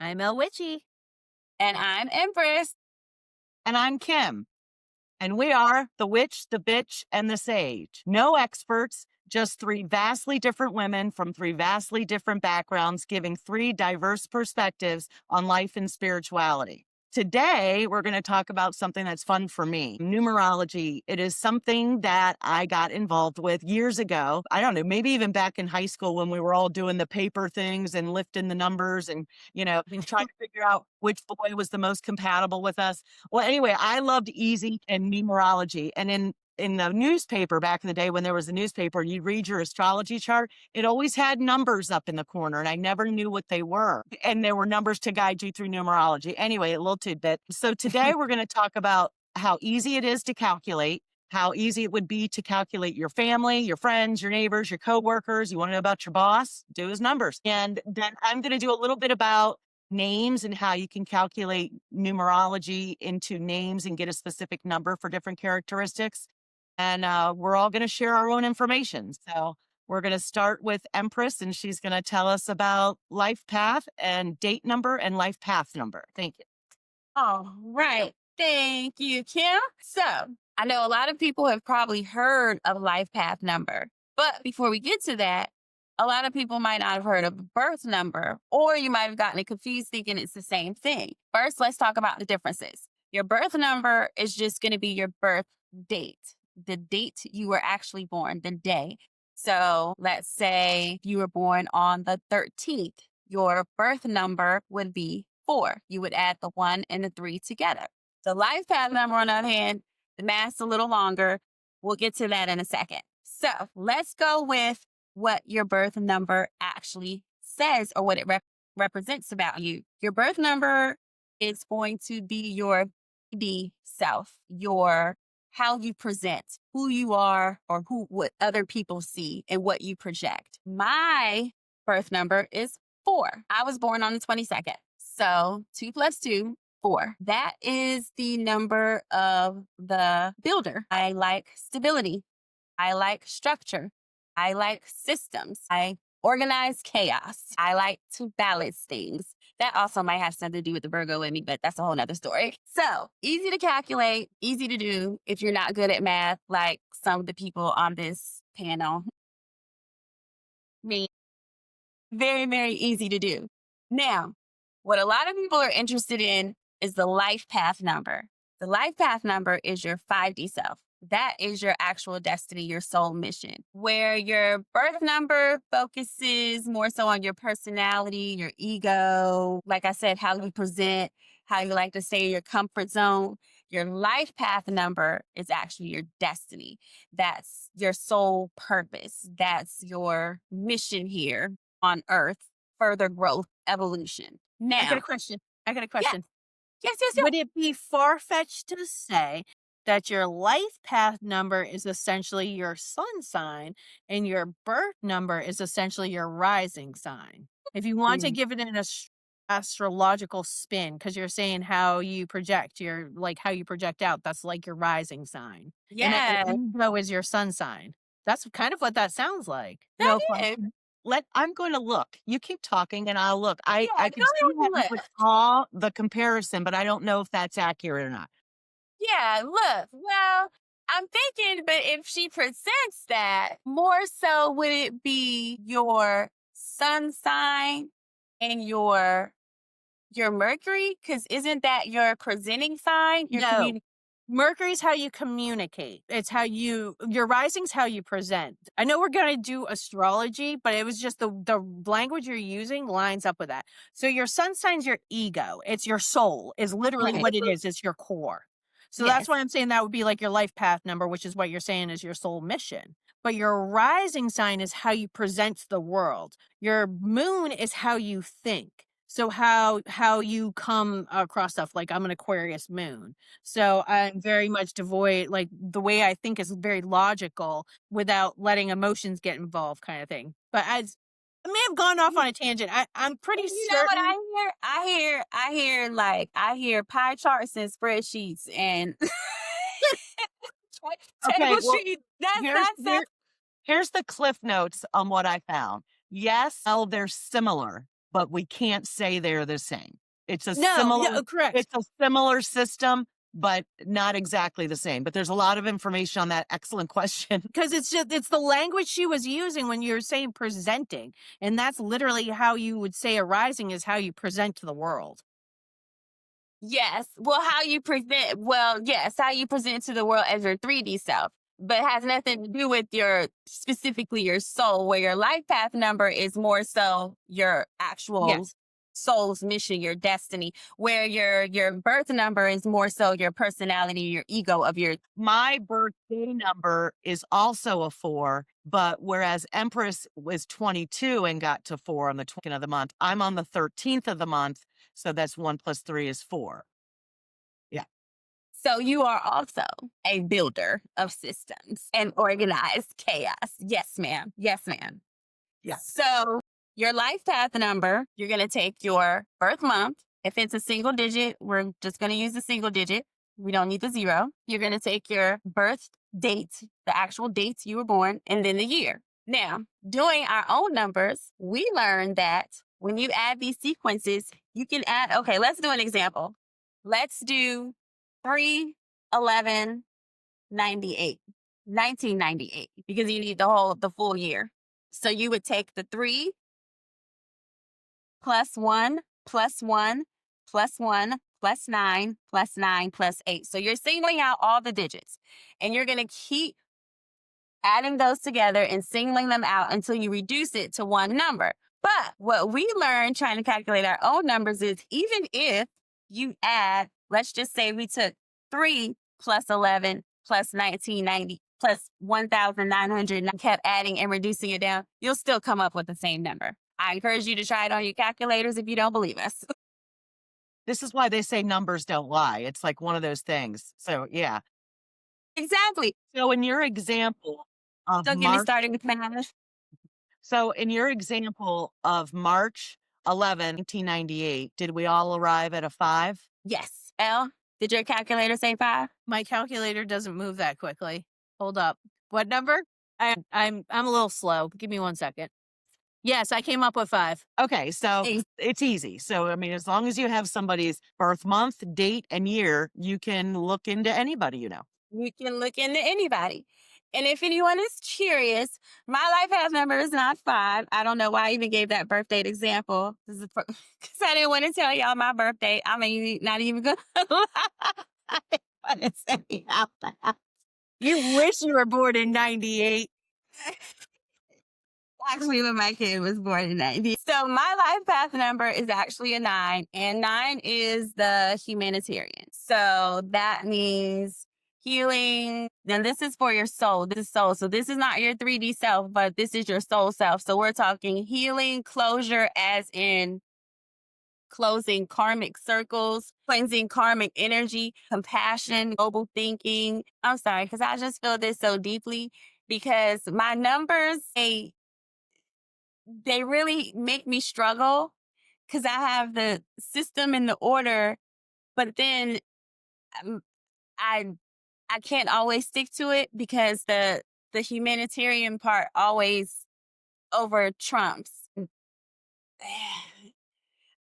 I'm Elle Witchy. And I'm Empress. And I'm Kim. And we are the witch, the bitch, and the sage. No experts, just three vastly different women from three vastly different backgrounds, giving three diverse perspectives on life and spirituality. Today, we're going to talk about something that's fun for me, numerology. It is something that I got involved with years ago. I don't know, maybe even back in high school when we were all doing the paper things and lifting the numbers and, trying to figure out which boy was the most compatible with us. Well, anyway, I loved easy and numerology. And in the newspaper back in the day when there was a newspaper, you'd read your astrology chart. It always had numbers up in the corner, and I never knew what they were. And there were numbers to guide you through numerology. Anyway, a little tidbit. So today we're going to talk about how easy it is to calculate, how easy it would be to calculate your family, your friends, your neighbors, your coworkers. You want to know about your boss? Do his numbers. And then I'm going to do a little bit about names and how you can calculate numerology into names and get a specific number for different characteristics. And we're all going to share our own information. So we're going to start with Empress, and she's going to tell us about life path and date number and life path number. Thank you. All right. Thank you, Kim. So I know a lot of people have probably heard of life path number. But before we get to that, a lot of people might not have heard of birth number, or you might have gotten it confused thinking it's the same thing. First, let's talk about the differences. Your birth number is just going to be your birth date, the date you were actually born, the day. So let's say you were born on the 13th. Your birth number would be 4. You would add the 1 and the 3 together. The life path number, on the other hand, the math's a little longer. We'll get to that in a second. So let's go with what your birth number actually says or what it represents about you. Your birth number is going to be your baby self, your how you present, who you are, or what other people see and what you project. My birth number is 4. I was born on the 22nd. So 2 plus 2, 4. That is the number of the builder. I like stability. I like structure. I like systems. I organize chaos. I like to balance things. That also might have something to do with the Virgo in me, but that's a whole nother story. So easy to calculate, easy to do if you're not good at math, like some of the people on this panel. Me, very, very easy to do. Now, what a lot of people are interested in is the life path number. The life path number is your 5D self. That is your actual destiny, your soul mission, where your birth number focuses more so on your personality, your ego, like I said, how you present, how you like to stay in your comfort zone. Your life path number is actually your destiny. That's your soul purpose. That's your mission here on earth, further growth, evolution. Now, I got a question. Yes. Would it be far-fetched to say that your life path number is essentially your sun sign and your birth number is essentially your rising sign? If you want to give it an astrological spin, because you're saying how you project, how you project out, that's like your rising sign. Yeah, And Leo is your sun sign. That's kind of what that sounds like. that No is. question. I'm going to look. You keep talking and I'll look. I Yeah, can go see ahead that and you look. would draw the comparison, but I don't know if that's accurate or not. Yeah, look, well, I'm thinking, but if she presents that, more so would it be your sun sign and your Mercury? Because isn't that your presenting sign? Your No. Mercury's how you communicate. It's how your rising's how you present. I know we're going to do astrology, but it was just the language you're using lines up with that. So your sun sign's your ego. It's your soul is literally Right. what it is. It's your core. So Yes. that's why I'm saying that would be like your life path number, which is what you're saying is your soul mission. But your rising sign is how you present to the world. Your moon is how you think. So how you come across stuff, like I'm an Aquarius moon. So I'm very much devoid, like the way I think is very logical without letting emotions get involved kind of thing. But I may have gone off on a tangent. I'm pretty You know certain. what I hear pie charts and spreadsheets and Okay, table well, sheets. here's the cliff notes on what I found. Yes, well, they're similar. but we can't say they're the same. It's a No, correct. it's a similar system, but not exactly the same. But there's a lot of information on that. Excellent question. Because it's the language she was using when you're saying presenting. And that's literally how you would say a rising is how you present to the world. Yes. Well, yes, how you present to the world as your 3D self, but it has nothing to do with specifically your soul, where your life path number is more so your actual Yes. soul's mission, your destiny, where your birth number is more so your personality, your ego of your. My birthday number is also a 4, but whereas Empress was 22 and got to 4 on the 20th of the month, I'm on the 13th of the month. So that's 1 + 3 is 4. Yeah. So you are also a builder of systems and organized chaos. Yes, ma'am. Yes, ma'am. Yeah. So your life path number, you're going to take your birth month. If it's a single digit, we're just going to use the single digit. We don't need the 0. You're going to take your birth date, the actual dates you were born, and then the year. Now, doing our own numbers, we learned that when you add these sequences, you can add, okay, let's do an example. Let's do 3, 11, 98, 1998, because you need the full year. So you would take the 3 plus 1 plus 1 plus 1 plus 9 plus 9 plus 8. So you're singling out all the digits, and you're going to keep adding those together and singling them out until you reduce it to one number. But what we learned trying to calculate our own numbers is even if you add, let's just say we took 3 plus 11 plus 1990 plus 1,900 and kept adding and reducing it down, you'll still come up with the same number. I encourage you to try it on your calculators if you don't believe us. This is why they say numbers don't lie. It's like one of those things. So, yeah. Exactly. So, in your example of Don't get me March, started with math. so in your example of March 11, 1998, did we all arrive at a 5? Yes. Elle, did your calculator say 5? My calculator doesn't move that quickly. Hold up. What number? I'm a little slow. Give me 1 second. Yes, I came up with 5. Okay, so Ex- it's easy. So, I mean, as long as you have somebody's birth month, date, and year, you can look into anybody you know. You can look into anybody. And if anyone is curious, my life path number is not 5. I don't know why I even gave that birth date example. Because I didn't want to tell y'all my birthday. I mean, not even going to lie. I didn't want to say it out loud. You wish you were born in 98. Actually, when my kid was born in 90. So my life path number is actually a 9, and 9 is the humanitarian. So that means healing. Then this is for your soul. This is soul. So this is not your 3D self, but this is your soul self. So we're talking healing, closure, as in closing karmic circles, cleansing karmic energy, compassion, global thinking. I'm sorry, because I just feel this so deeply because my numbers, they really make me struggle because I have the system and the order, but then I I can't always stick to it because the humanitarian part always over trumps.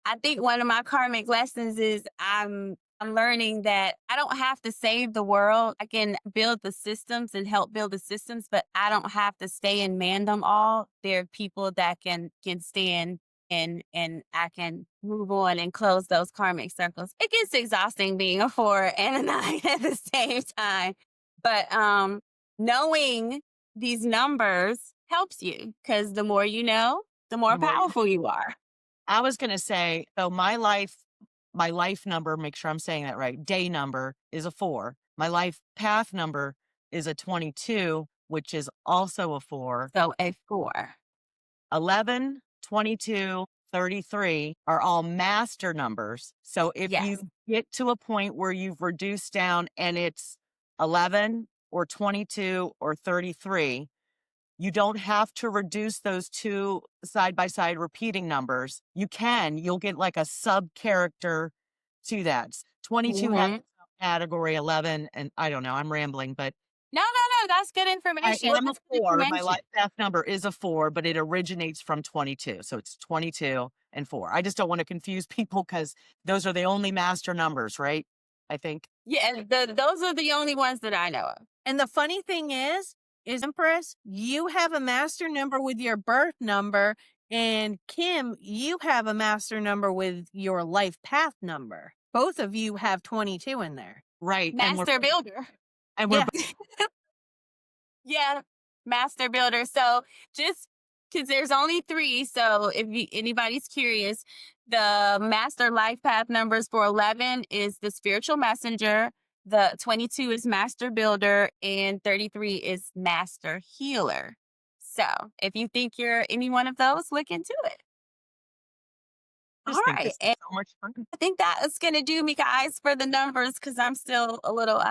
I think one of my karmic lessons is I'm learning that I don't have to save the world. I can build the systems and help build the systems, but I don't have to stay and man them all. There are people that can stand and I can move on and close those karmic circles. It gets exhausting being a 4 and a 9 at the same time. But knowing these numbers helps you because the more you know, the more powerful you are. I was going to say, so my life number, make sure I'm saying that right, day number is a 4. My life path number is a 22, which is also a 4. So a 4. 11, 22, 33 are all master numbers. So if Yes. you get to a point where you've reduced down and it's 11 or 22 or 33, you don't have to reduce those two side by side repeating numbers. You'll get like a sub character to that. 22 has its own category, 11, and I don't know, I'm rambling, but No, that's good I information. am a That's good that you 4. My mentioned. life path number is a 4, but it originates from 22. So it's 22 and 4. I just don't want to confuse people because those are the only master numbers, right? I think. Yeah, those are the only ones that I know of. And the funny thing is Empress, you have a master number with your birth number, and Kim, you have a master number with your life path number. Both of you have 22 in there. Right. Master builder. And we're Yeah. Yeah, master builder. So just because there's only three, so if anybody's curious, the master life path numbers for 11 is the spiritual messenger, the 22 is master builder, and 33 is master healer. So if you think you're any one of those, look into it. All just think right. this is And so much fun. I think that is going to do me, guys, for the numbers because I'm still a little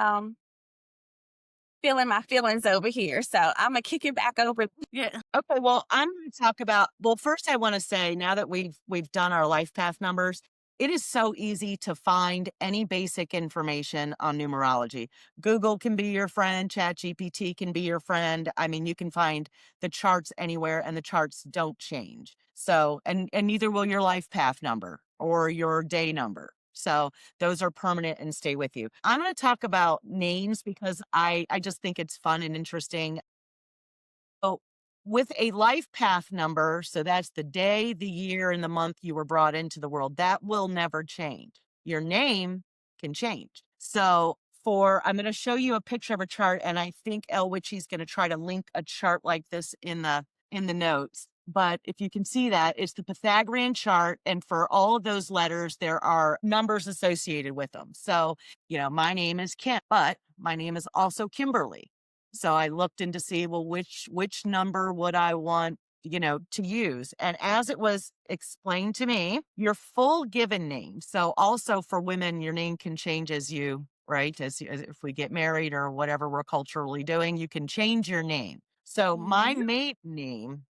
feeling my feelings over here. So I'm gonna kick it back over. Yeah. Okay, well, I'm going to talk about. Well, first, I want to say now that we've done our life path numbers, it is so easy to find any basic information on numerology. Google can be your friend. ChatGPT can be your friend. I mean, you can find the charts anywhere, and the charts don't change. So, and neither will your life path number or your day number. So those are permanent and stay with you. I'm going to talk about names because I just think it's fun and interesting. So, with a life path number, so that's the day, the year, and the month you were brought into the world, that will never change. Your name can change. So, I'm going to show you a picture of a chart, and I think Elle Witchy's going to try to link a chart like this in the notes. But if you can see that, it's the Pythagorean chart, and for all of those letters, there are numbers associated with them. So, my name is Kim, but my name is also Kimberly. So I looked in to see, well, which number would I want, to use? And as it was explained to me, your full given name. So also for women, your name can change right? As if we get married or whatever we're culturally doing, you can change your name. So my Mhm. maiden name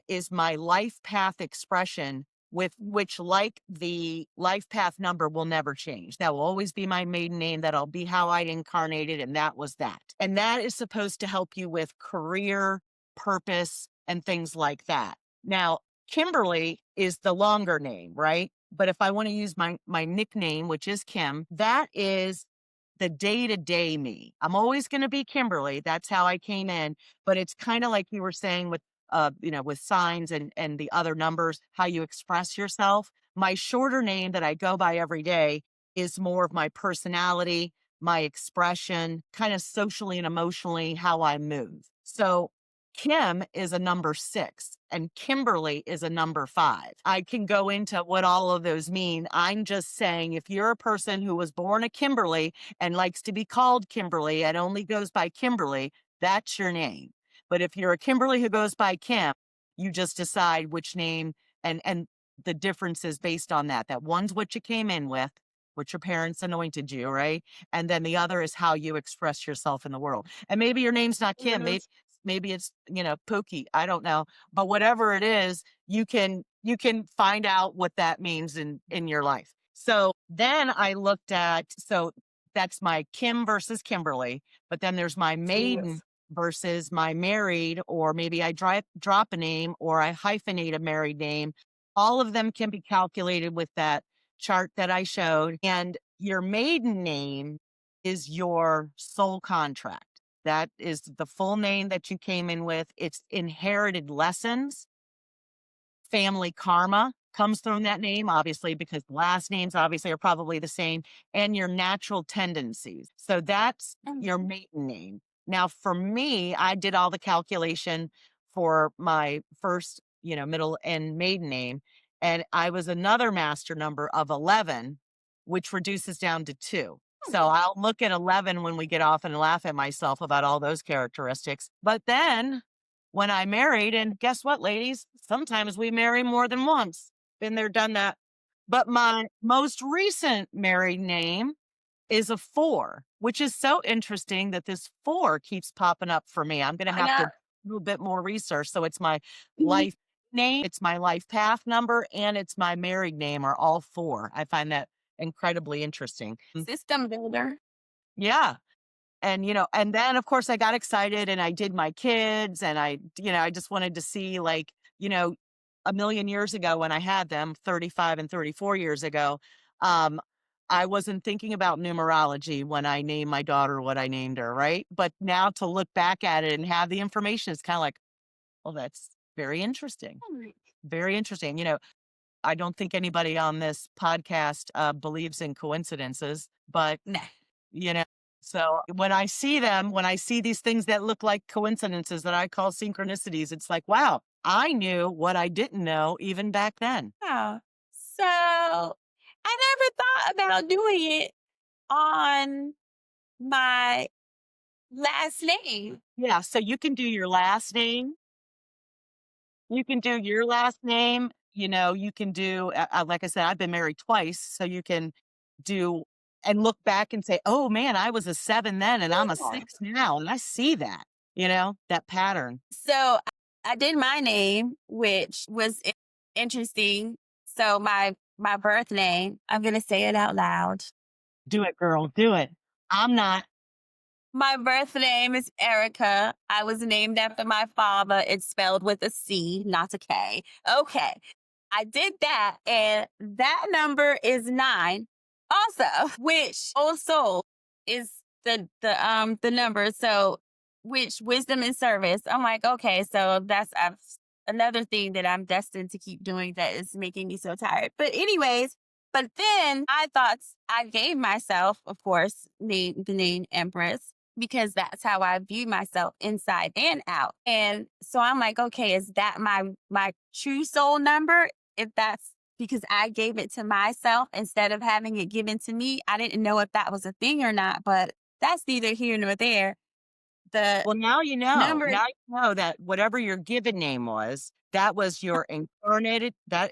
is my life path expression with which like the life path number will never change. That will always be my maiden name. That'll be how I incarnated. And that was that. And that is supposed to help you with career, purpose, and things like that. Now, Kimberly is the longer name, right? But if I want to use my nickname, which is Kim, that is the day-to-day me. I'm always going to be Kimberly. That's how I came in. But it's kind of like you were saying with signs and the other numbers, how you express yourself. My shorter name that I go by every day is more of my personality, my expression, kind of socially and emotionally how I move. So Kim is a number 6 and Kimberly is a number 5. I can go into what all of those mean. I'm just saying if you're a person who was born a Kimberly and likes to be called Kimberly and only goes by Kimberly, that's your name. But if you're a Kimberly who goes by Kim, you just decide which name and the difference is based on that. That one's what you came in with, what your parents anointed you, right? And then the other is how you express yourself in the world. And maybe your name's not Kim, maybe it's, Pookie. I don't know. But whatever it is, you can find out what that means in your life. So then I looked at that's my Kim versus Kimberly, but then there's my maiden versus my married, or maybe I drop a name or I hyphenate a married name. All of them can be calculated with that chart that I showed. And your maiden name is your soul contract. That is the full name that you came in with. It's inherited lessons. Family karma comes from that name, obviously, because last names obviously are probably the same, and your natural tendencies. So that's your Mhm. maiden name. Now, for me, I did all the calculation for my first, middle and maiden name, and I was another master number of 11, which reduces down to 2. So I'll look at 11 when we get off and laugh at myself about all those characteristics. But then when I married. And guess what, ladies? Sometimes we marry more than once. Been there, done that. But my most recent married name is a 4, which is so interesting that this 4 keeps popping up for me. I'm going to I have know. to do a bit more research. So it's my Mhm. life name, it's my life path number, and it's my married name are all 4. I find that incredibly interesting. System builder. Yeah. And, and then of course I got excited and I did my kids and I just wanted to see like, a million years ago when I had them 35 and 34 years ago, um, I wasn't thinking about numerology when I named my daughter what I named her. Right. But now to look back at it and have the information, it's kind of like, well, that's very interesting. Very interesting. I don't think anybody on this podcast believes in coincidences, but Nah. you know, so when I see them, when I see these things that look like coincidences that I call synchronicities, it's like, wow, I knew what I didn't know even back then. Oh. So I never thought about doing it on my last name. Yeah. So you can do your last name. You can do your last name. You can do, like I said, I've been married twice. So you can do and look back and say, oh man, I was a 7 then and I'm a Yeah. 6 now. And I see that, that pattern. So I did my name, which was interesting. So my birth name, I'm gonna say it out loud. Do it, girl. Do it. I'm not. My birth name is Erica. I was named after my father. It's spelled with a C, not a K. Okay. I did that, and that number is 9. Also, which also is the number. So, which wisdom and service. I'm like, okay, so that's another thing that I'm destined to keep doing that is making me so tired. But anyways, but then I thought I gave myself, of course, the name Empress because that's how I view myself inside and out. And so I'm like, okay, is that my true soul number? If that's because I gave it to myself instead of having it given to me. I didn't know if that was a thing or not, but that's neither here nor there. The Well, now you know. number, Now you know that whatever your given name was, that was your incarnated. That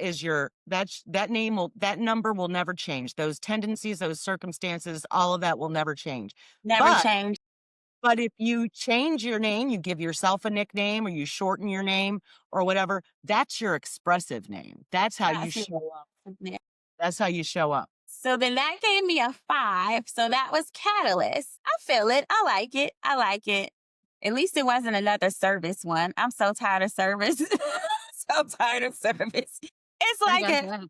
number will never change. Those tendencies, those circumstances, all of that will never change. never But changed. But if you change your name, you give yourself a nickname or you shorten your name or whatever, that's your expressive name. That's how you That's it. show up. Yeah. That's how you show up. So then that gave me a 5. So that was Catalyst. I feel it. I like it. I like it. At least it wasn't another service one. I'm so tired of service. So tired of service. It's like I can't.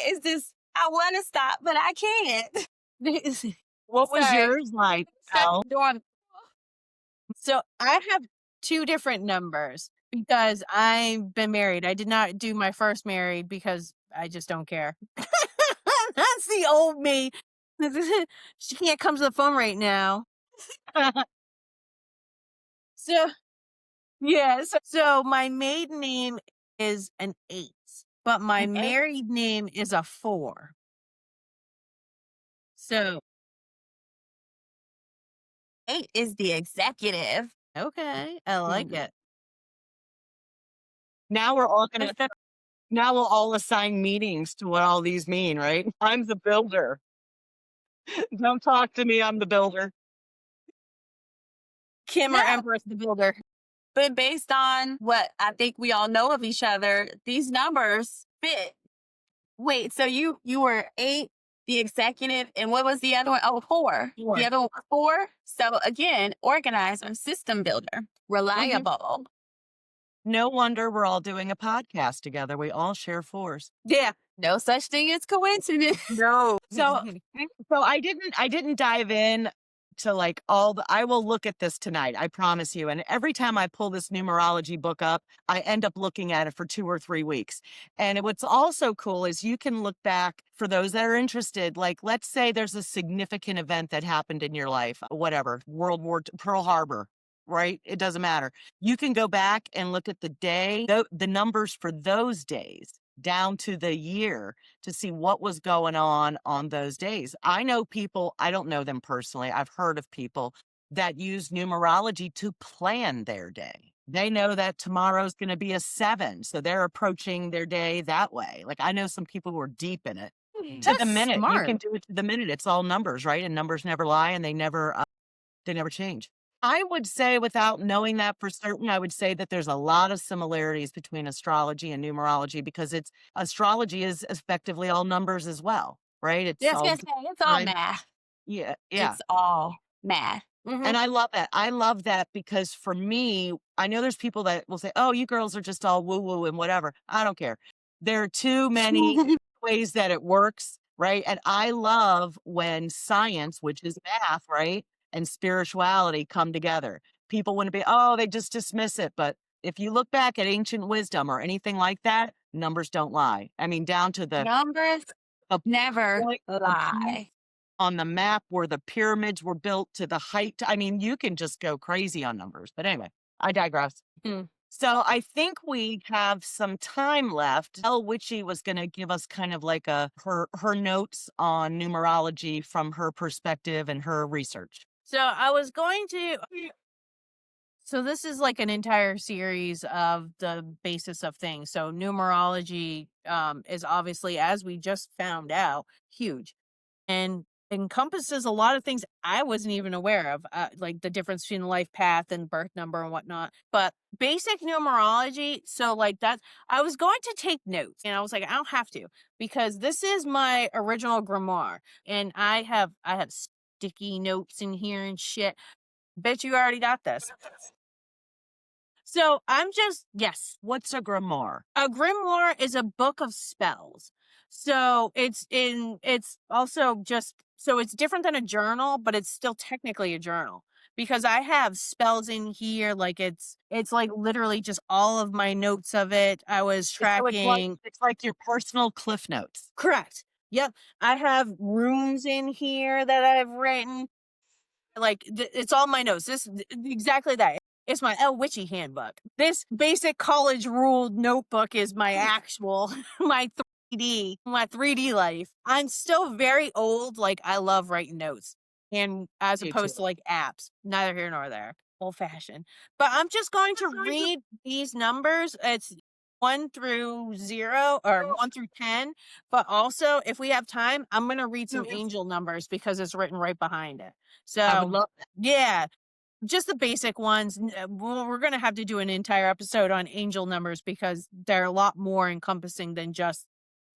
It's just I want to stop, but I can't. What was Sorry. yours like, Elle? So I have 2 different numbers because I've been married. I did not do my first married because I just don't care. That's the old me. She can't come to the phone right now. So yeah, so my maiden name is an 8, but my An 8? married name is a 4. So 8 is the executive. okay, I like it. Now we're all gonna What's the- now we'll all assign meanings to what all these mean, right? I'm the builder. Don't talk to me, I'm the builder. Kim or No. Empress the Builder. But based on what I think we all know of each other, these numbers fit. Wait, so you were 8, the executive, and what was the other one? Oh, 4. 4. The other one was 4. So again, organizer, system builder, reliable. No wonder we're all doing a podcast together. We all share 4s. Yeah. No such thing as coincidence. No. So I didn't dive in to like I will look at this tonight, I promise you. And every time I pull this numerology book up, I end up looking at it for 2 or 3 weeks. And what's also cool is you can look back for those that are interested. Like, let's say there's a significant event that happened in your life, whatever, Pearl Harbor, right? It doesn't matter. You can go back and look at the day, the numbers for those days down to the year to see what was going on those days. I know people, I don't know them personally. I've heard of people that use numerology to plan their day. They know that tomorrow's going to be a 7. So they're approaching their day that way. Like I know some people who are deep in it to the That's minute. You can smart. do it to the minute. It's all numbers, right? And numbers never lie and they never change. I would say, without knowing that for certain, I would say that there's a lot of similarities between astrology and numerology because astrology is effectively all numbers as well, right? It's Yes, all yes, it's all time. math. Yeah. It's all math. And I love that. I love that because for me, I know there's people that will say, oh, you girls are just all woo woo and whatever. I don't care. There are too many ways that it works, right? And I love when science, which is math, right, and spirituality come together. People wouldn't be, oh, they just dismiss it. But if you look back at ancient wisdom or anything like that, numbers don't lie. I mean, down to Numbers the never point lie. on the map where the pyramids were built to the height. I mean, you can just go crazy on numbers. But anyway, I digress. Mm. So I think we have some time left. Elle Witchy was going to give us kind of like her notes on numerology from her perspective and her research. So I was going to. So this is like an entire series of the basis of things. So numerology is obviously, as we just found out, huge and encompasses a lot of things I wasn't even aware of, like the difference between life path and birth number and whatnot. But basic numerology, so like that, I was going to take notes, and I was like, I don't have to because this is my original grimoire, and I have sticky notes in here and shit. Bet you already got this. So I'm just, yes. What's a grimoire? A grimoire is a book of spells. So it's also just, so it's different than a journal, but it's still technically a journal because I have spells in here. Like it's like literally just all of my notes of it. I was tracking. It's like your personal cliff notes. Correct. Yep. I have runes in here that I've written. Like it's all my notes. Exactly that. It's my Elle Witchy handbook. This basic college ruled notebook is my actual my 3D life. I'm still very old. Like I love writing notes, and as Me opposed too. to like apps. Neither here nor there. Old fashioned. But I'm just going to read these numbers. It's 1 through 0 or 1 through 10. But also, if we have time, I'm going to read some angel numbers because it's written right behind it. I would So, love that. yeah, just the basic ones. We're going to have to do an entire episode on angel numbers because they're a lot more encompassing than just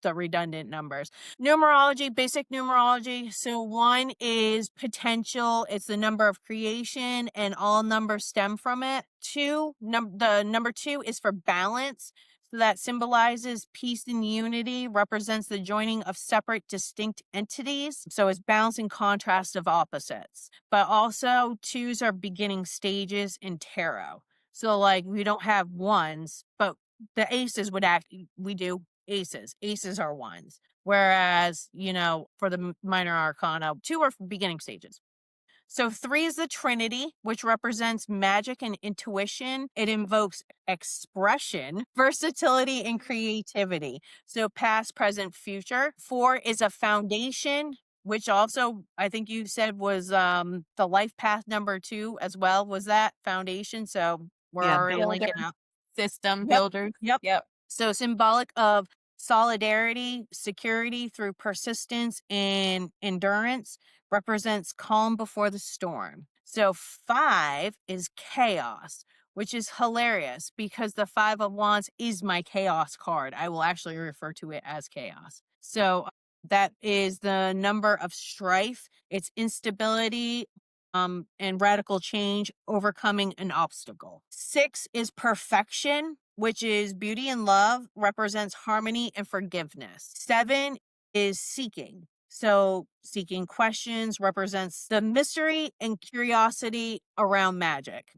the redundant numbers. Numerology, basic numerology. So 1 is potential. It's the number of creation and all numbers stem from it. 2, the number 2 is for balance. So that symbolizes peace and unity, represents the joining of separate, distinct entities. So it's balance and contrast of opposites. But also 2s are beginning stages in tarot. So like we don't have 1s, but the aces would act, we do aces. Aces are 1s. Whereas, for the minor arcana, 2 are beginning stages. So 3 is the Trinity, which represents magic and intuition. It invokes expression, versatility, and creativity. So past, present, future. 4 is a foundation, which also I think you said was the life path number 2 as well. Was that foundation? So we're already linking up. System Yep. builder. Yep. So symbolic of solidarity, security through persistence and endurance, represents calm before the storm. So 5 is chaos, which is hilarious because the 5 of Wands is my chaos card. I will actually refer to it as chaos. So that is the number of strife, it's instability, and radical change, overcoming an obstacle. 6 is perfection, which is beauty and love, represents harmony and forgiveness. 7 is seeking. So seeking questions represents the mystery and curiosity around magic.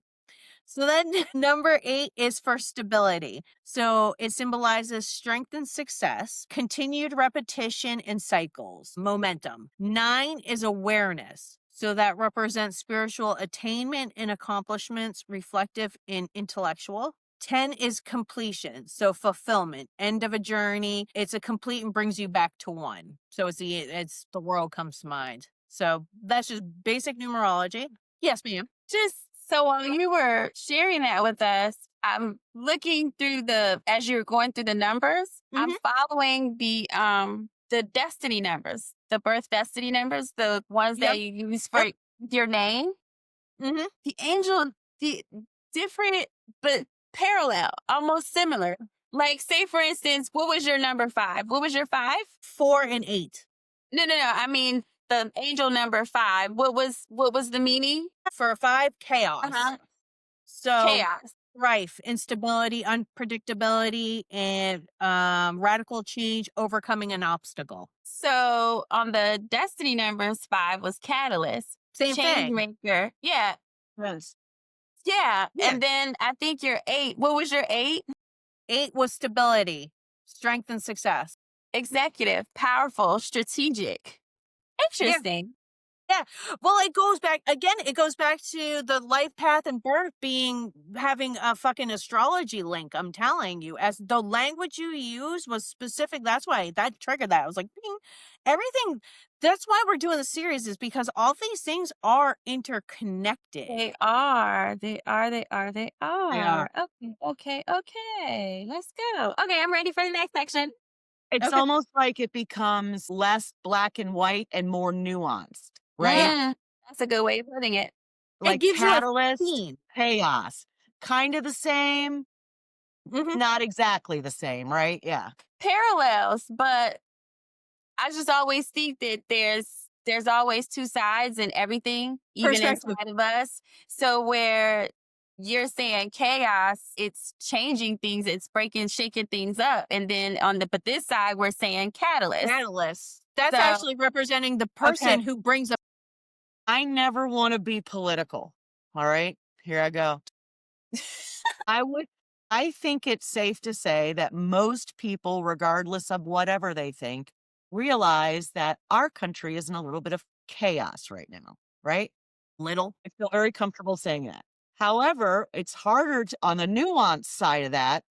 So then number 8 is for stability. So it symbolizes strength and success, continued repetition and cycles, momentum. 9 is awareness. So that represents spiritual attainment and accomplishments, reflective and intellectual. 10 is completion. So fulfillment, end of a journey. It's a complete and brings you back to 1. So it's the world comes to mind. So that's just basic numerology. Yes, ma'am. Just so while you were sharing that with us, I'm looking through as you're going through the numbers, I'm following the destiny numbers, the birth destiny numbers, the ones that you use for your name. The angel, the different but parallel, almost similar. Like, say for instance, what was your number 5? What was your 5? 4 and 8. No. I mean, the angel number 5, what was the meaning? For 5, chaos. Uh-huh. So Chaos. strife, instability, unpredictability, and radical change, overcoming an obstacle. So on the destiny numbers, 5 was catalyst, Same change thing. maker. Yeah. Yes. Yeah. Yeah. And then I think your 8. What was your 8? 8 was stability, strength, and success. Executive, powerful, strategic. Yeah. Interesting. Yeah. Well, it goes back to the life path and birth having a fucking astrology link. I'm telling you, as the language you use was specific. That's why that triggered that. I was like, bing. Everything. That's why we're doing the series, is because all these things are interconnected. They are. They are. They are. They They are. are. Okay. Okay. Okay. Let's go. Okay. I'm ready for the next section. It's Okay. almost like it becomes less black and white and more nuanced, right? That's a good way of putting it. It Like gives you a catalyst, theme. chaos. Kind of the same, Mhm. not exactly the same, right? Yeah. Parallels, but I just always think that there's always two sides in everything, even Perspective. inside of us. So where you're saying chaos, it's changing things, it's breaking, shaking things up. And then but this side, we're saying catalyst. Catalyst. That's So actually representing the person Okay. who brings up. I never want to be political. All right. Here I go. I would I think it's safe to say that most people, regardless of whatever they think, realize that our country is in a little bit of chaos right now, right? Little. I feel very comfortable saying that. However, it's harder on the nuance side of that,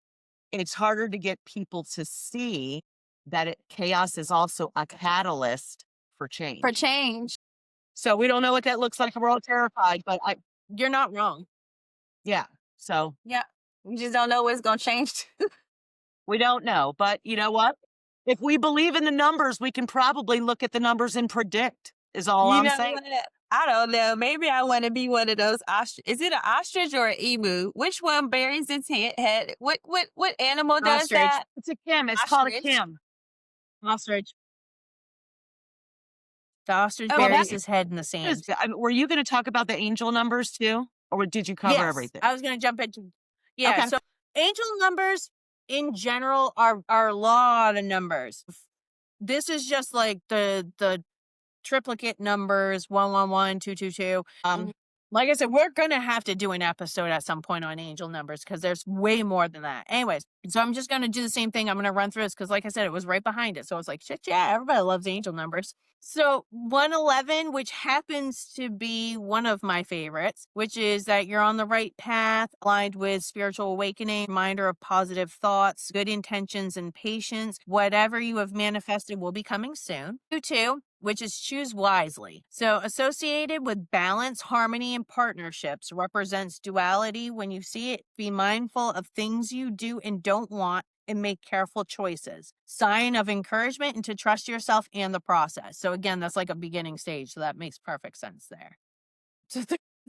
it's harder to get people to see that chaos is also a catalyst for for change. change, So we don't know what that looks like, and we're all terrified, but You're not wrong. yeah. So yeah, we just don't know what's gonna change. we don't know, but you know what? If we believe in the numbers, we can probably look at the numbers and predict, is all You I'm know saying. what? I don't know. Maybe I want to be one of those ostrich. Is it an ostrich or an emu? Which one buries its head? What animal does Ostrich. that? It's a Kim. It's called a Ostrich. Kim. Ostrich. The ostrich Oh, Well, buries that his head in the sand. were you going to talk about the angel numbers too? Or did you cover Yes, everything? I was going to jump into. Yeah, Okay. so angel numbers in general are a lot of numbers. This is just like the triplicate numbers 111, 222. Mhm. Like I said, we're gonna have to do an episode at some point on angel numbers because there's way more than that. Anyways, so I'm just gonna do the same thing. I'm gonna run through this because, like I said, it was right behind it. So I was like, shit, yeah, everybody loves angel numbers. So 111, which happens to be one of my favorites, which is that you're on the right path, aligned with spiritual awakening, reminder of positive thoughts, good intentions, and patience. Whatever you have manifested will be coming soon. 22, which is choose wisely. So associated with balance, harmony, and partnerships, represents duality. When you see it, be mindful of things you do and don't want and make careful choices. Sign of encouragement and to trust yourself and the process. So again, that's like a beginning stage. So that makes perfect sense there. So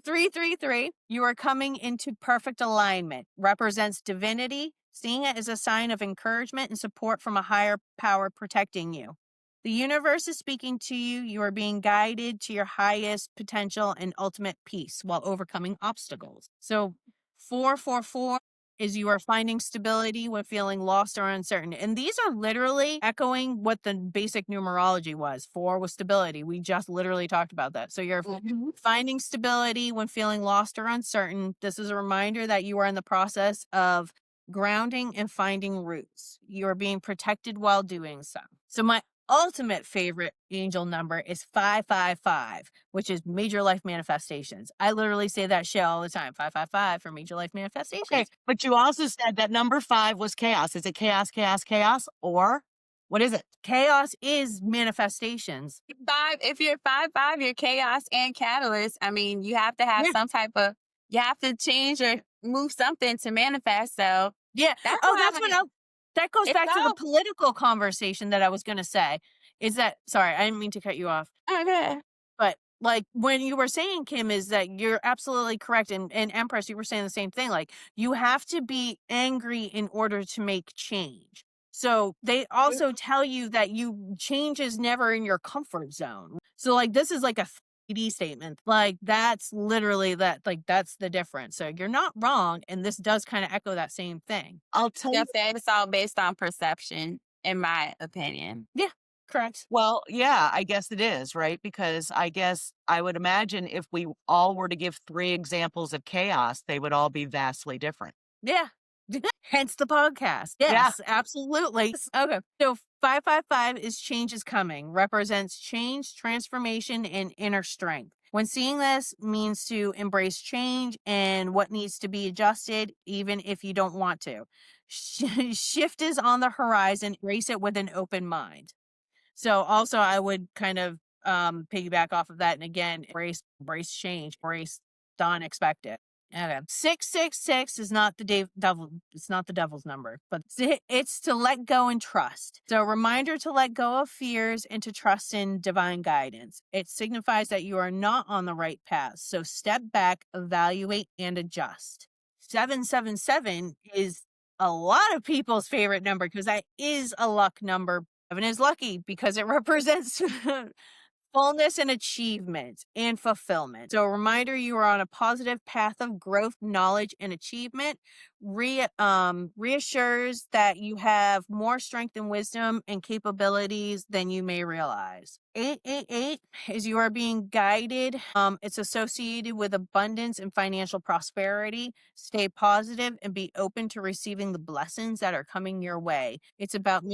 333, you are coming into perfect alignment, represents divinity, seeing it as a sign of encouragement and support from a higher power protecting you. The universe is speaking to you. You are being guided to your highest potential and ultimate peace while overcoming obstacles. So 444 is you are finding stability when feeling lost or uncertain. And these are literally echoing what the basic numerology was. 4 was stability. We just literally talked about that. So you're finding stability when feeling lost or uncertain. This is a reminder that you are in the process of grounding and finding roots. You are being protected while doing so. So my ultimate favorite angel number is 555, which is major life manifestations. I literally say that shit all the time. 555 for major life manifestations. Okay. But you also said that number 5 was chaos. Is it chaos, chaos, chaos? Or what is it? Chaos is manifestations. 5. If you're 5, you're chaos and catalyst. I mean, you have to have Yeah. some type of. You have to change or move something to manifest. So Yeah. that's Oh, why that's I'm what like, that goes it's back to the all political conversation that I was going to say. Is that, sorry, I didn't mean to cut you off. okay. But like when you were saying, Kim, is that you're absolutely correct. And Empress, you were saying the same thing. Like you have to be angry in order to make change. So they also tell you that change is never in your comfort zone. So like this is like a 3D statement. Like that's literally that, like that's the difference. So you're not wrong. And this does kind of echo that same thing. I'll tell you. Just that it's all based on perception, in my opinion. Yeah, correct. Well, yeah, I guess it is, right? Because I guess I would imagine if we all were to give 3 examples of chaos, they would all be vastly different. Yeah. Hence the podcast. Yeah. Yes, absolutely. Okay. So 555 is change is coming, represents change, transformation, and inner strength. When seeing this means to embrace change and what needs to be adjusted, even if you don't want to. Shift is on the horizon, embrace it with an open mind. So also I would kind of piggyback off of that, and again, embrace change, embrace the unexpected. Okay. 666 is not the devil. It's not the devil's number, but it's to let go and trust. So a reminder to let go of fears and to trust in divine guidance. It signifies that you are not on the right path. So step back, evaluate, and adjust. 777 is a lot of people's favorite number because that is a luck number. 7 is lucky because it represents fullness and achievement and fulfillment. So a reminder you are on a positive path of growth, knowledge, and achievement. Reassures that you have more strength and wisdom and capabilities than you may realize. 888 is you are being guided. It's associated with abundance and financial prosperity. Stay positive and be open to receiving the blessings that are coming your way. It's about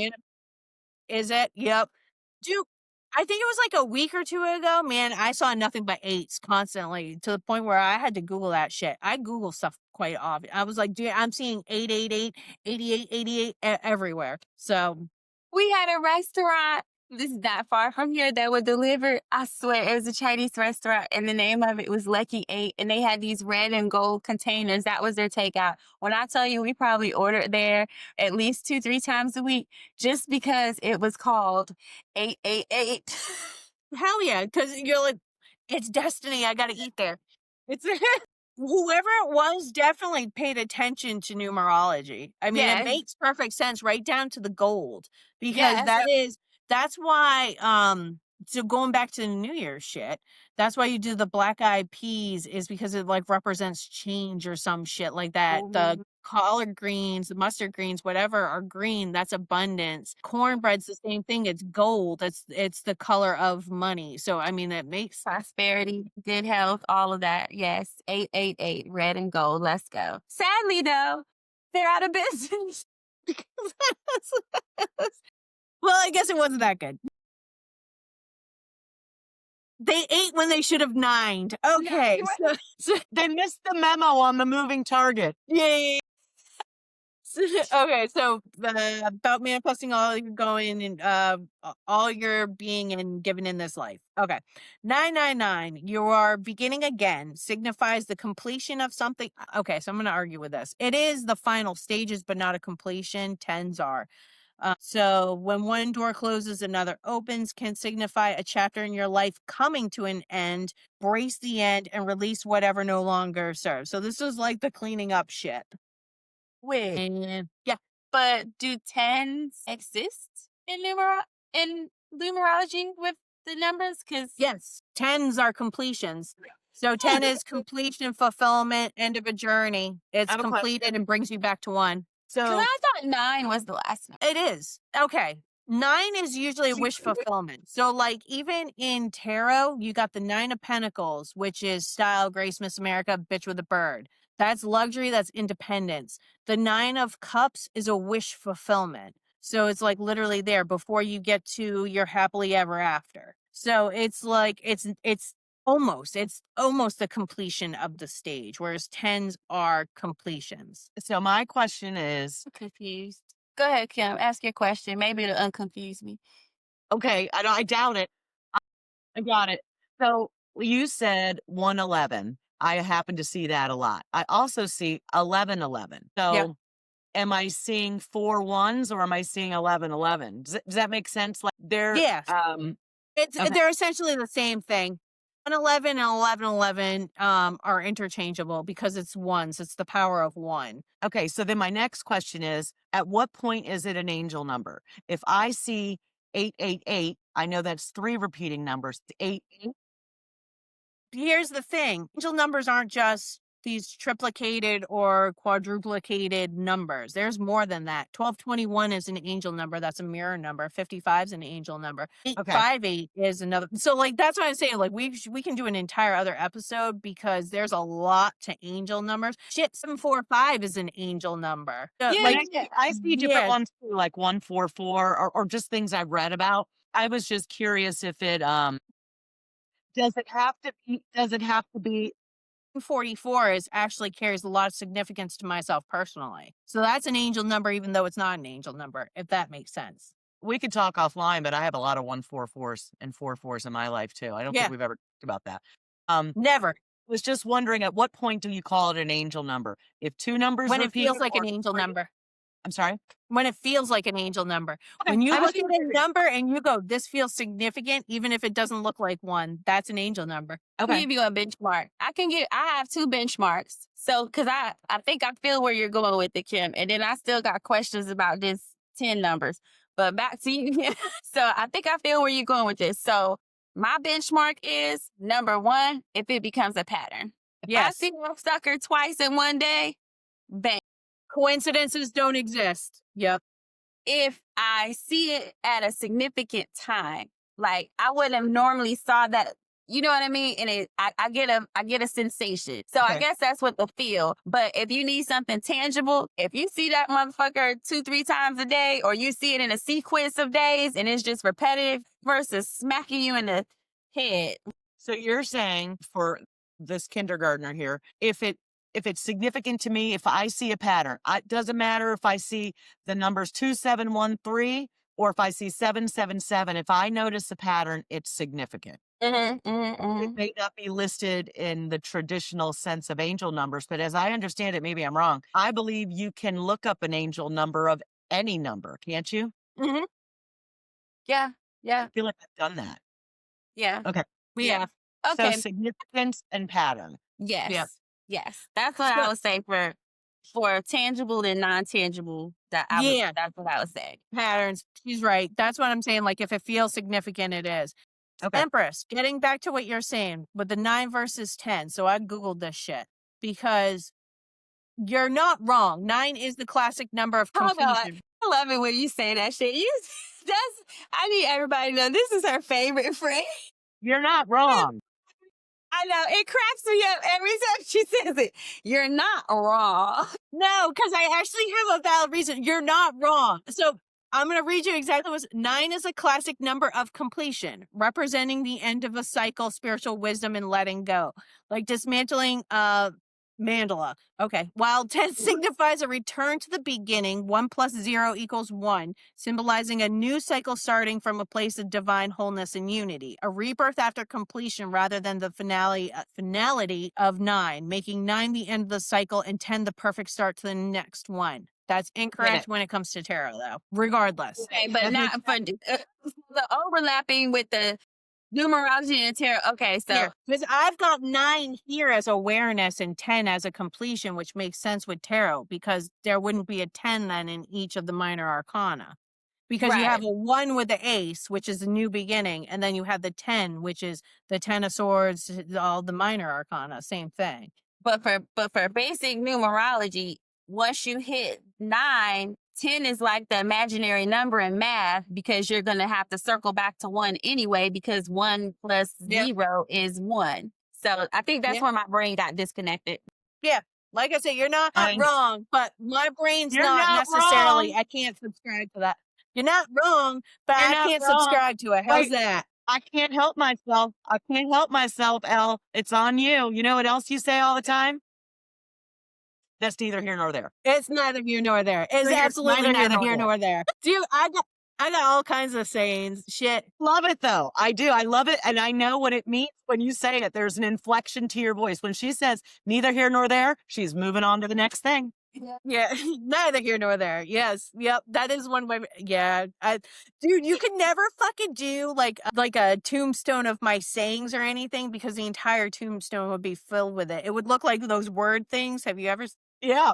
is it? Yep. Dude, I think it was like a week or two ago, man, I saw nothing but eights constantly to the point where I had to Google that shit. I Google stuff quite often. I was like, dude, I'm seeing 888, 88, 88 everywhere. So, We had a restaurant, this is not far from here, that would deliver. I swear, it was a Chinese restaurant, and the name of it was Lucky 8, and they had these red and gold containers. That was their takeout. When I tell you, we probably ordered there at least 2-3 times a week just because it was called 888. hell yeah, because you're like, it's destiny. I got to eat there. It's whoever it was definitely paid attention to numerology. I mean, it Yes. makes perfect sense right down to the gold because Yes. that's why so going back to the New Year's shit, that's why you do the black eyed peas is because it like represents change or some shit like that. The collard greens, the mustard greens, whatever are green, that's abundance. Cornbread's the same thing. It's gold. It's the color of money. So I mean that makes Prosperity, good health, all of that. Yes. 888, red and gold. Let's go. Sadly, though, they're out of business. well, I guess it wasn't that good. They ate when they should have nined. Okay. So They missed the memo on the moving target. yay. Okay, so about manifesting all you're going and all you're being and given in this life. Okay. 999, you are beginning again, signifies the completion of something. Okay, so I'm going to argue with this. It is the final stages, but not a completion. Tens are. So when one door closes, another opens can signify a chapter in your life coming to an end. Brace the end and release whatever no longer serves. So this is like the cleaning up shit. Wait, And yeah, but do tens exist in numerology with the numbers? Because yes, tens are completions. So 10 is completion, fulfillment, end of a journey. It's I have a question. completed and brings you back to 1. So I thought 9 was the last number. It is. Okay. 9 is usually wish fulfillment. So, like, even in tarot, you got the 9 of Pentacles, which is style, grace, Miss America, bitch with a bird. That's luxury, that's independence. The 9 of Cups is a wish fulfillment. So, it's like literally there before you get to your happily ever after. So, it's like, it's almost the completion of the stage, whereas 10s are completions. so my question is, I'm confused. Go ahead, Kim. Ask your question. Maybe it'll unconfuse me. okay, I doubt it. I got it. So you said 111. I happen to see that a lot. I also see 1111. So Yep. am I seeing 4 ones or am I seeing 1111? Does that make sense? Like they're Yes. okay. They're essentially the same thing. 111 and 1111 are interchangeable because it's ones. It's the power of one. Okay, so then my next question is, at what point is it an angel number? If I see 888, I know that's 3 repeating numbers. 8, Here's the thing. Angel numbers aren't just these triplicated or quadruplicated numbers. There's more than that. 1221 is an angel number. That's a mirror number. 55 is an angel number. Okay. 858 is another. So like, that's what I'm saying. Like we can do an entire other episode because there's a lot to angel numbers. Shit, 745 is an angel number. So, Yeah, like, I see different ones too, like 144 or just things I've read about. I was just curious if it does it have to be 44 is actually carries a lot of significance to myself personally. So that's an angel number, even though it's not an angel number, if that makes sense. we could talk offline, but I have a lot of 144s and 44s in my life too. I don't Yeah. think we've ever talked about that. Never. Was just wondering, at what point do you call it an angel number? If 2 numbers When it repeat feels like or an angel 3 number. I'm sorry? When it feels like an angel number. Okay, When you I look just at a number and you go, this feels significant, even if it doesn't look like one, that's an angel number. I'll Okay. give you a benchmark. I have 2 benchmarks. So, because I think I feel where you're going with it, Kim. And then I still got questions about this 10 numbers. But back to you. So, I think I feel where you're going with this. So, my benchmark is number 1, if it becomes a pattern. If I Yes. see a sucker twice in one day, bang. Coincidences don't exist. Yep. If I see it at a significant time, like I wouldn't have normally saw that, you know what I mean? And I get a sensation. So I Okay. guess that's what the feel. But if you need something tangible, if you see that motherfucker 2-3 times a day, or you see it in a sequence of days and it's just repetitive versus smacking you in the head. So you're saying, for this kindergartner here, if it's significant to me, if I see a pattern, it doesn't matter if I see the numbers 2713 or if I see 777. If I notice a pattern, it's significant. It may not be listed in the traditional sense of angel numbers, but as I understand it, maybe I'm wrong, I believe you can look up an angel number of any number, can't you? Mm-hmm. Yeah. I feel like I've done that. Yeah. Okay. We Yeah. have. Okay. So significance and pattern. Yes. Yeah. Yes. That's what I So- would say for tangible and non-tangible. That's what I would say. Patterns. She's right. That's what I'm saying. Like if it feels significant, it is. Okay. Empress, getting back to what you're saying with the 9 versus 10. So I Googled this shit because you're not wrong. 9 is the classic number of Hold on. completion. I love it when you say that shit. I need everybody to know this is her favorite phrase. You're not wrong. I know. It cracks me up every time she says it. You're not wrong. No, because I actually have a valid reason. You're not wrong. So I'm going to read you exactly what 9 is a classic number of completion, representing the end of a cycle, spiritual wisdom, and letting go. Like dismantling mandala. Okay. While 10 signifies a return to the beginning, 1 plus 0 equals 1, symbolizing a new cycle starting from a place of divine wholeness and unity. A rebirth after completion rather than the finality of 9, making 9 the end of the cycle and 10 the perfect start to the next one. That's incorrect when it comes to tarot, though. Regardless. Okay, but not for the overlapping with the numerology and tarot. Okay, so because I've got 9 here as awareness and 10 as a completion, which makes sense with tarot because there wouldn't be a 10 then in each of the minor arcana. Because you have a 1 with the ace, which is a new beginning, and then you have the 10, which is the 10 of swords, all the minor arcana, same thing. But for basic numerology, once you hit 9, 10 is like the imaginary number in math because you're going to have to circle back to 1 anyway because 1 plus 0 is 1. So I think that's where my brain got disconnected. Yeah. Like I said, you're not wrong, but my brain's You're not necessarily, wrong. I can't subscribe to that. You're not wrong, but You're I not can't wrong. subscribe to it. How's Wait. that? I can't help myself, Elle. It's on you. You know what else you say all the time? That's neither here nor there. It's neither here nor there. It's absolutely neither here nor there. Dude, I got all kinds of sayings. Shit. Love it though. I do. I love it. And I know what it means when you say it. There's an inflection to your voice. When she says neither here nor there, she's moving on to the next thing. Yeah, neither here nor there. Yes, yep, that is one way. Yeah, dude, you can never fucking do like a tombstone of my sayings or anything because the entire tombstone would be filled with it. It would look like those word things. Have you ever? Yeah.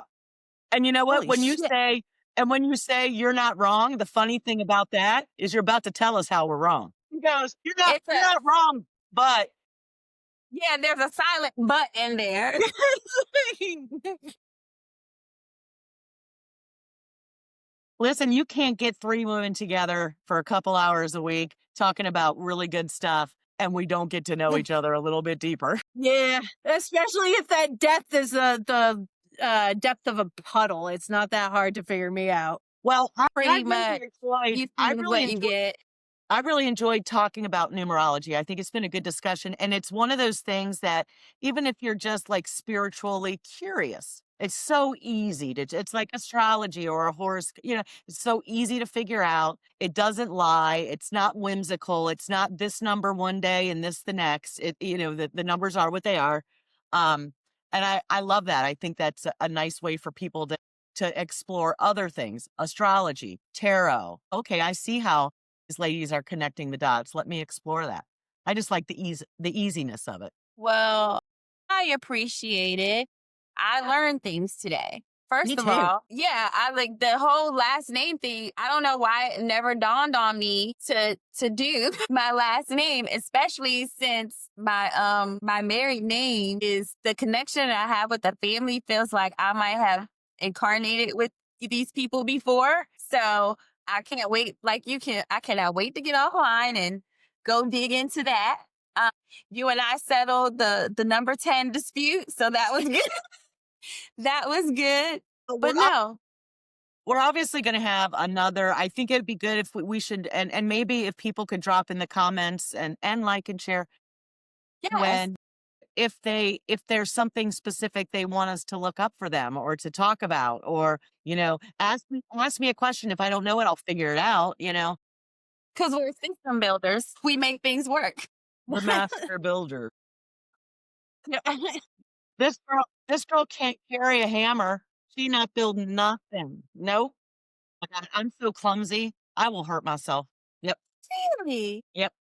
And you know what? Holy shit! When you say you're not wrong, the funny thing about that is you're about to tell us how we're wrong. He goes, It's you're a not wrong, but yeah, there's a silent but in there. listen, you can't get three women together for a couple hours a week talking about really good stuff and we don't get to know each other a little bit deeper. Yeah, especially if that depth is the depth of a puddle. It's not that hard to figure me out. Well, Pretty much. You see what you get. I really enjoyed talking about numerology. I think it's been a good discussion. And it's one of those things that even if you're just like spiritually curious, it's so easy to, it's like astrology or a horoscope, it's so easy to figure out. It doesn't lie. It's not whimsical. It's not this number one day and this the next. The numbers are what they are. Um, and I love that. I think that's a nice way for people to explore other things, astrology, tarot. Okay, I see how these ladies are connecting the dots. Let me explore that. I just like the easiness of it. Well, I appreciate it. I learned things today. Me First of too. all, yeah, I like the whole last name thing. I don't know why it never dawned on me to do my last name, especially since my married name is the connection I have with the family feels like I might have incarnated with these people before. So I can't wait. Like I cannot wait to get offline and go dig into that. You and I settled the number 10 dispute, so that was good. That was good. But But no, we're obviously going to have another. I think it'd be good if we should, and maybe if people could drop in the comments and like and share yes, when if there's something specific they want us to look up for them or to talk about, or ask me a question. If I don't know it, I'll figure it out. because we're system builders. We make things work. The master builder. Yeah. This girl can't carry a hammer. She not building nothing. Nope. I'm so clumsy. I will hurt myself. Yep. Really? Yep.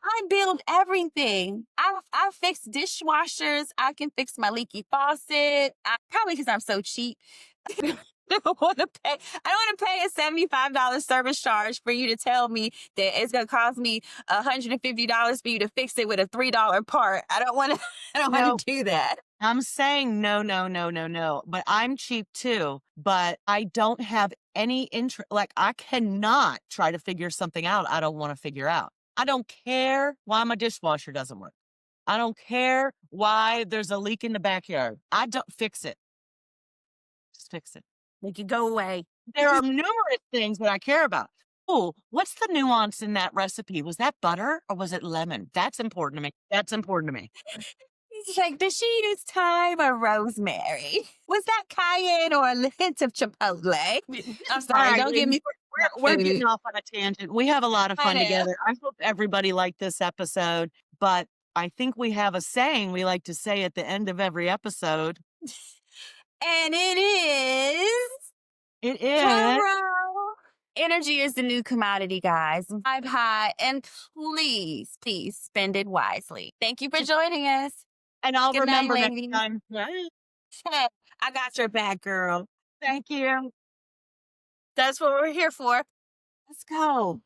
I build everything. I fix dishwashers. I can fix my leaky faucet. Probably because I'm so cheap. I don't want to pay. I don't want to pay a $75 service charge for you to tell me that it's gonna cost me $150 for you to fix it with a $3 part. I don't want to. I don't No, want to do that. I'm saying no, no, no, no, no. But I'm cheap too. But I don't have any interest. Like I cannot try to figure something out I don't want to figure out. I don't care why my dishwasher doesn't work. I don't care why there's a leak in the backyard. I don't fix it. Just fix it. Make it go away. There are numerous things that I care about. Oh, what's the nuance in that recipe? Was that butter or was it lemon? That's important to me. That's important to me. He's like, did she use thyme or rosemary? Was that cayenne or a hint of chipotle? I'm All sorry, right, don't give me we're food. getting off on a tangent. We have a lot of I fun know. together. I hope everybody liked this episode, but I think we have a saying we like to say at the end of every episode. And it is It is. tarot. Energy is the new commodity, guys. Vibe high and please, please spend it wisely. Thank you for joining us. And I'll Good night, remember next ladies. time. I got your back, girl. Thank you. That's what we're here for. Let's go.